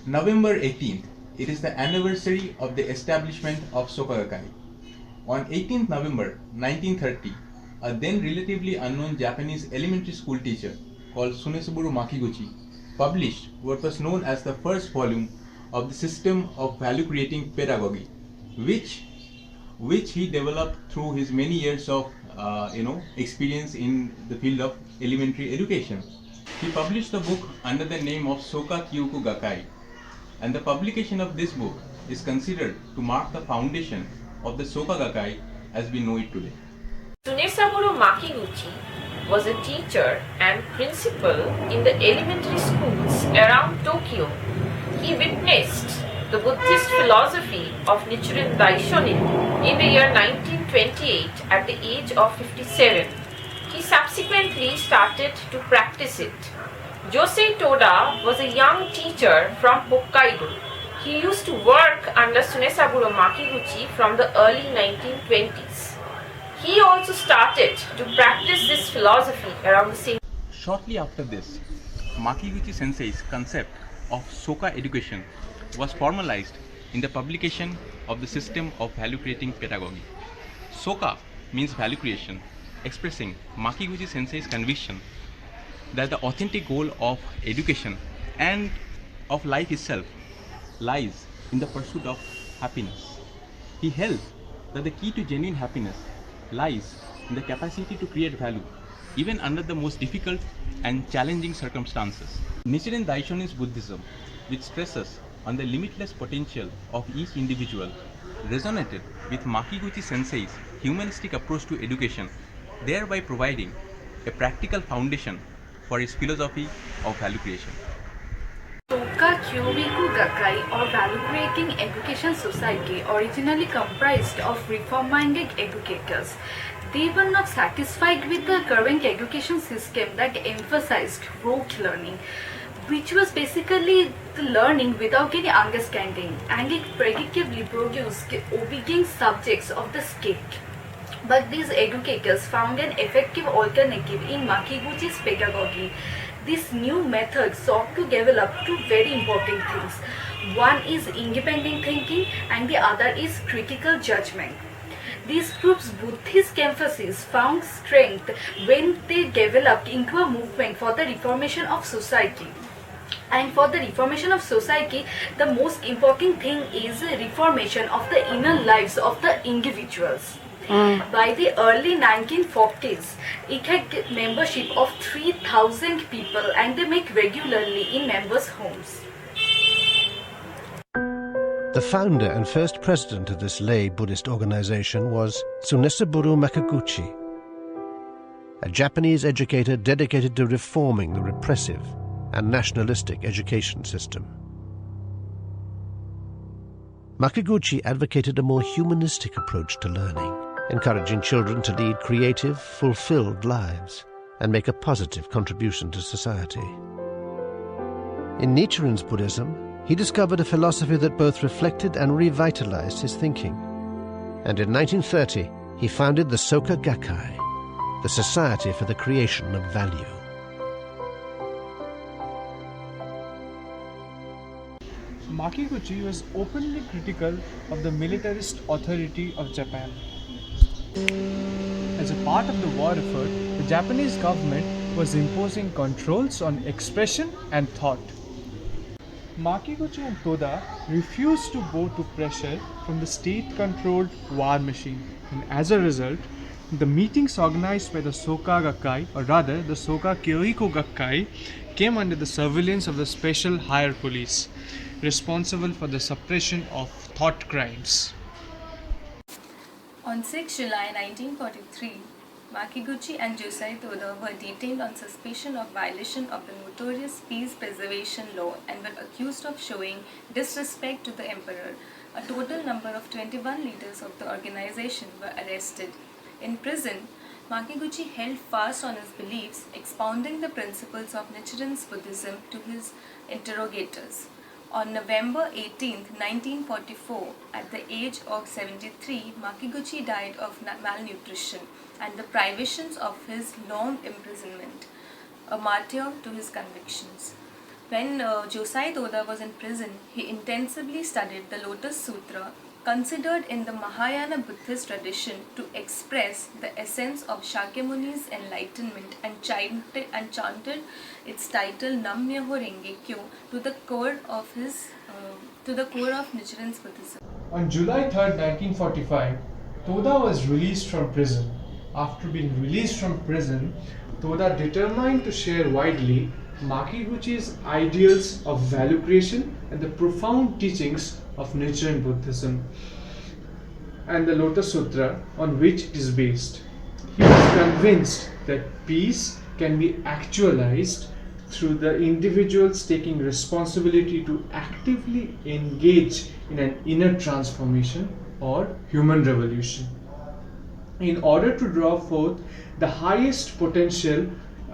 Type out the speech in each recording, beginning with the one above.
November 18th, it is the anniversary of the establishment of Soka Gakkai. On 18th November 1930, a then relatively unknown Japanese elementary school teacher called Sunesaburo Makiguchi published what was known as the first volume of the system of value creating pedagogy, which he developed through his many years of experience in the field of elementary education. He published the book under the name of Soka Kyoku Gakkai, and the publication of this book is considered to mark the foundation of the Soka Gakkai as we know it today. Sunesaburo Makiguchi was a teacher and principal in the elementary schools around Tokyo. He witnessed the Buddhist philosophy of Nichiren Daishonin in the year 1928 at the age of 57. He subsequently started to practice it. Josei Toda was a young teacher from Hokkaido. He used to work under Sunesaburo Makiguchi from the early 1920s. He also started to practice this philosophy around the same. Shortly after this, Makiguchi Sensei's concept of Soka education was formalized in the publication of the system of value creating pedagogy. Soka means value creation, expressing Makiguchi Sensei's conviction that the authentic goal of education and of life itself lies in the pursuit of happiness. He held that the key to genuine happiness lies in the capacity to create value even under the most difficult and challenging circumstances. Nichiren Daishonin's Buddhism, which stresses on the limitless potential of each individual, resonated with Makiguchi Sensei's humanistic approach to education, thereby providing a practical foundation for his philosophy of value creation. Soka Kyoku Gakkai or Value Creating Education Society originally comprised of reform-minded educators. They were not satisfied with the current education system that emphasized rote learning, which was basically the learning without any understanding, and it predictably produced obedient subjects of the state. But these educators found an effective alternative in Makiguchi's pedagogy. This new method sought to develop two very important things. One is independent thinking and the other is critical judgment. These groups' Buddhist emphasis found strength when they developed into a movement for the reformation of society. And for the reformation of society, the most important thing is the reformation of the inner lives of the individuals. By the early 1940s, it had membership of 3,000 people and they met regularly in members' homes. The founder and first president of this lay Buddhist organization was Sunesaburo Makiguchi, a Japanese educator dedicated to reforming the repressive and nationalistic education system. Makiguchi advocated a more humanistic approach to learning, encouraging children to lead creative, fulfilled lives and make a positive contribution to society. In Nichiren's Buddhism, he discovered a philosophy that both reflected and revitalized his thinking. And in 1930, he founded the Soka Gakkai, the Society for the Creation of Value. Makiguchi was openly critical of the militarist authority of Japan. As a part of the war effort, the Japanese government was imposing controls on expression and thought. Makiguchi and Toda refused to bow to pressure from the state-controlled war machine, and as a result, the meetings organized by the Soka Gakkai, or rather the Soka Kyoku Gakkai, came under the surveillance of the Special Higher Police, responsible for the suppression of thought crimes. On 6 July 1943, Makiguchi and Josei Toda were detained on suspicion of violation of the notorious Peace Preservation Law and were accused of showing disrespect to the emperor. A total number of 21 leaders of the organization were arrested. In prison, Makiguchi held fast on his beliefs, expounding the principles of Nichiren's Buddhism to his interrogators. On November 18, 1944, at the age of 73, Makiguchi died of malnutrition and the privations of his long imprisonment, a martyr to his convictions. When Josai Toda was in prison, he intensively studied the Lotus Sutra, considered in the Mahayana Buddhist tradition to express the essence of Shakyamuni's enlightenment, and chanted its title Nam-myoho Renge Kyo to the core of Nichiren's Buddhism. On July 3, 1945, Toda was released from prison. After being released from prison, Toda determined to share widely Makiguchi's ideals of value creation and the profound teachings of Nichiren Buddhism and the Lotus Sutra on which it is based. He was convinced that peace can be actualized through the individuals taking responsibility to actively engage in an inner transformation or human revolution in order to draw forth the highest potential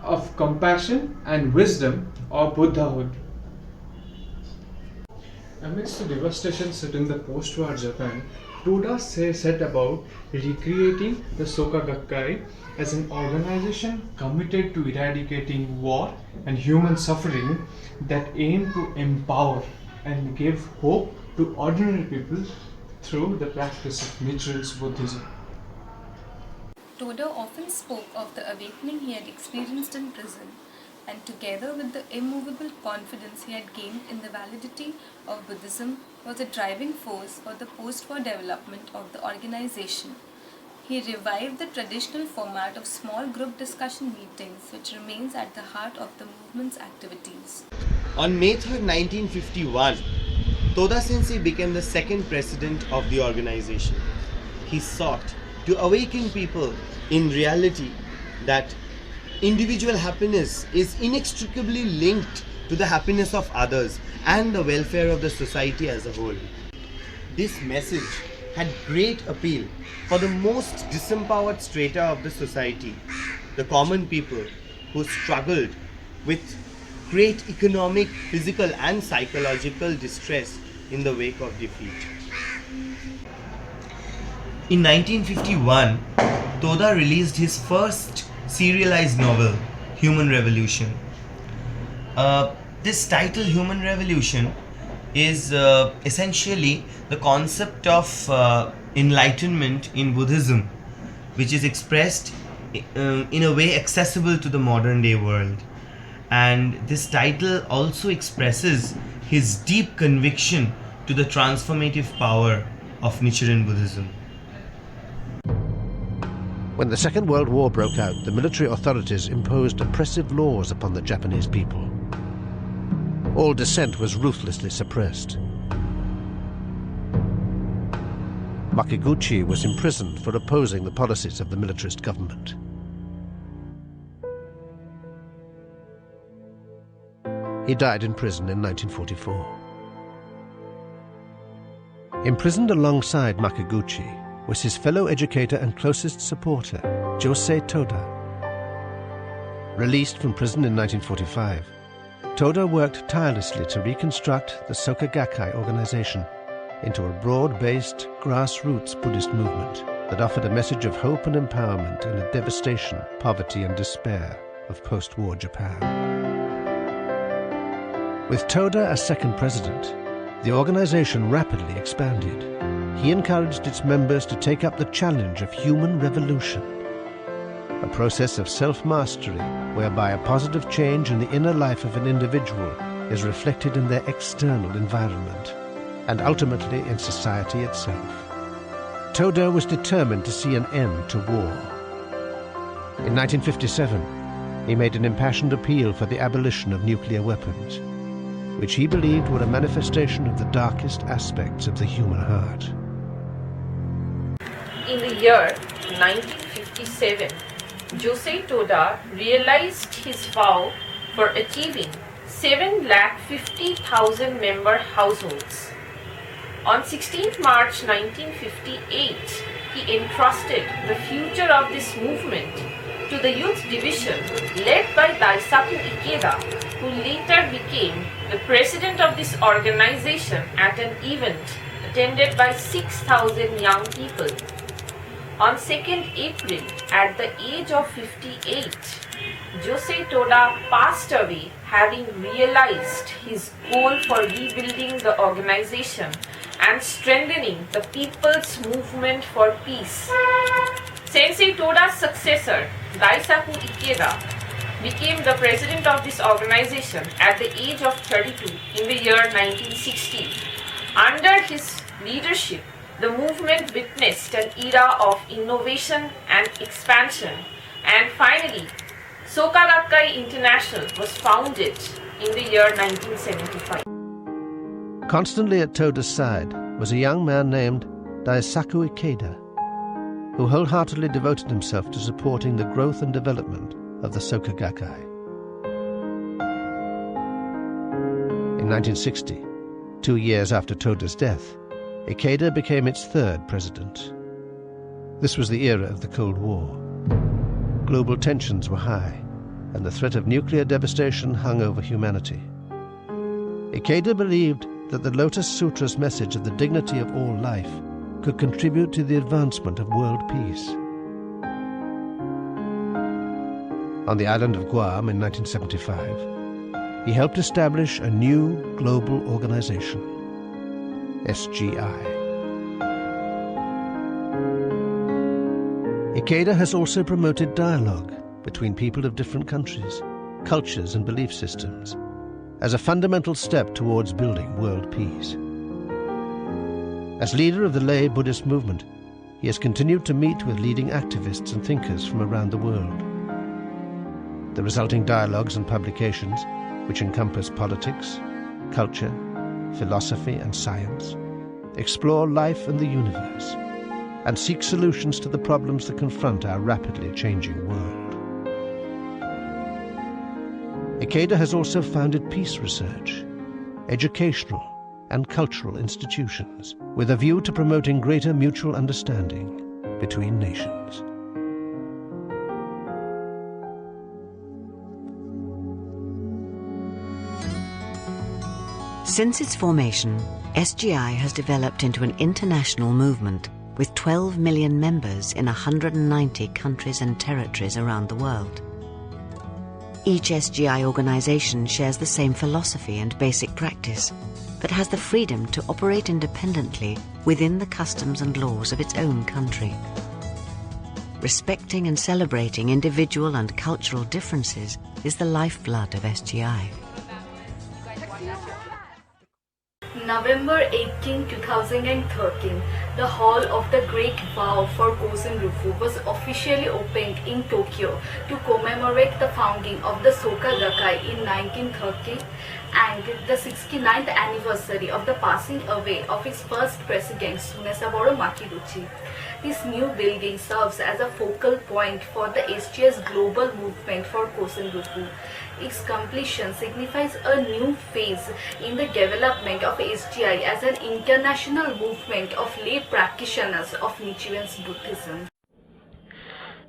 of compassion and wisdom or Buddhahood. Amidst the devastation set in the post-war Japan, Toda set about recreating the Soka Gakkai as an organization committed to eradicating war and human suffering that aimed to empower and give hope to ordinary people through the practice of Nichiren's Buddhism. Toda often spoke of the awakening he had experienced in prison, and together with the immovable confidence he had gained in the validity of Buddhism, was a driving force for the post-war development of the organization. He revived the traditional format of small group discussion meetings, which remains at the heart of the movement's activities. On May 3, 1951, Toda Sensei became the second president of the organization. He sought to awaken people in reality that individual happiness is inextricably linked to the happiness of others and the welfare of the society as a whole. This message had great appeal for the most disempowered strata of the society, the common people who struggled with great economic, physical and psychological distress in the wake of defeat. In 1951, Toda released his first serialized novel, Human Revolution. This title, Human Revolution, is essentially the concept of enlightenment in Buddhism, which is expressed in a way accessible to the modern day world. And this title also expresses his deep conviction to the transformative power of Nichiren Buddhism. When the Second World War broke out, the military authorities imposed oppressive laws upon the Japanese people. All dissent was ruthlessly suppressed. Makiguchi was imprisoned for opposing the policies of the militarist government. He died in prison in 1944. Imprisoned alongside Makiguchi was his fellow educator and closest supporter, Josei Toda. Released from prison in 1945, Toda worked tirelessly to reconstruct the Soka Gakkai organization into a broad-based, grassroots Buddhist movement that offered a message of hope and empowerment in the devastation, poverty and despair of post-war Japan. With Toda as second president, the organization rapidly expanded. He encouraged its members to take up the challenge of human revolution, a process of self-mastery whereby a positive change in the inner life of an individual is reflected in their external environment and ultimately in society itself. Toda was determined to see an end to war. In 1957, he made an impassioned appeal for the abolition of nuclear weapons, which he believed were a manifestation of the darkest aspects of the human heart. In the year 1957, Josei Toda realized his vow for achieving 750,000 member households. On 16th March 1958, he entrusted the future of this movement to the youth division led by Daisaku Ikeda, who later became the president of this organization at an event attended by 6,000 young people. On 2nd April, at the age of 58, Josei Toda passed away, having realized his goal for rebuilding the organization and strengthening the people's movement for peace. Sensei Toda's successor, Daisaku Ikeda, became the president of this organization at the age of 32 in the year 1960. Under his leadership, the movement witnessed an era of innovation and expansion, and finally, Soka Gakkai International was founded in the year 1975. Constantly at Toda's side was a young man named Daisaku Ikeda, who wholeheartedly devoted himself to supporting the growth and development of the Soka Gakkai. In 1960, 2 years after Toda's death, Ikeda became its third president. This was the era of the Cold War. Global tensions were high, and the threat of nuclear devastation hung over humanity. Ikeda believed that the Lotus Sutra's message of the dignity of all life could contribute to the advancement of world peace. On the island of Guam in 1975, he helped establish a new global organization, SGI. Ikeda has also promoted dialogue between people of different countries, cultures and belief systems as a fundamental step towards building world peace. As leader of the lay Buddhist movement, he has continued to meet with leading activists and thinkers from around the world. The resulting dialogues and publications, which encompass politics, culture, philosophy and science, explore life and the universe, and seek solutions to the problems that confront our rapidly changing world. Ikeda has also founded peace research, educational and cultural institutions with a view to promoting greater mutual understanding between nations. Since its formation, SGI has developed into an international movement with 12 million members in 190 countries and territories around the world. Each SGI organization shares the same philosophy and basic practice, but has the freedom to operate independently within the customs and laws of its own country. Respecting and celebrating individual and cultural differences is the lifeblood of SGI. November 18, 2013, the Hall of the Great Vow for Kozen-Rufu was officially opened in Tokyo to commemorate the founding of the Soka Gakkai in 1930 and the 69th anniversary of the passing away of its first president, Tsunesaburo Makiguchi. This new building serves as a focal point for the SGI's global movement for Kozen-Rufu. Its completion signifies a new phase in the development of SGI as an international movement of lay practitioners of Nichiren Buddhism.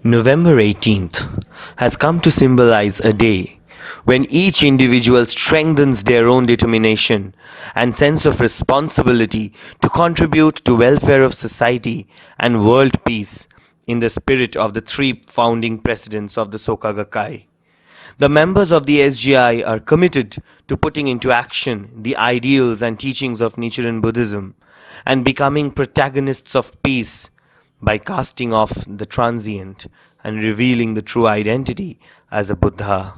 November 18th has come to symbolize a day when each individual strengthens their own determination and sense of responsibility to contribute to welfare of society and world peace in the spirit of the three founding presidents of the Soka Gakkai. The members of the SGI are committed to putting into action the ideals and teachings of Nichiren Buddhism and becoming protagonists of peace by casting off the transient and revealing the true identity as a Buddha.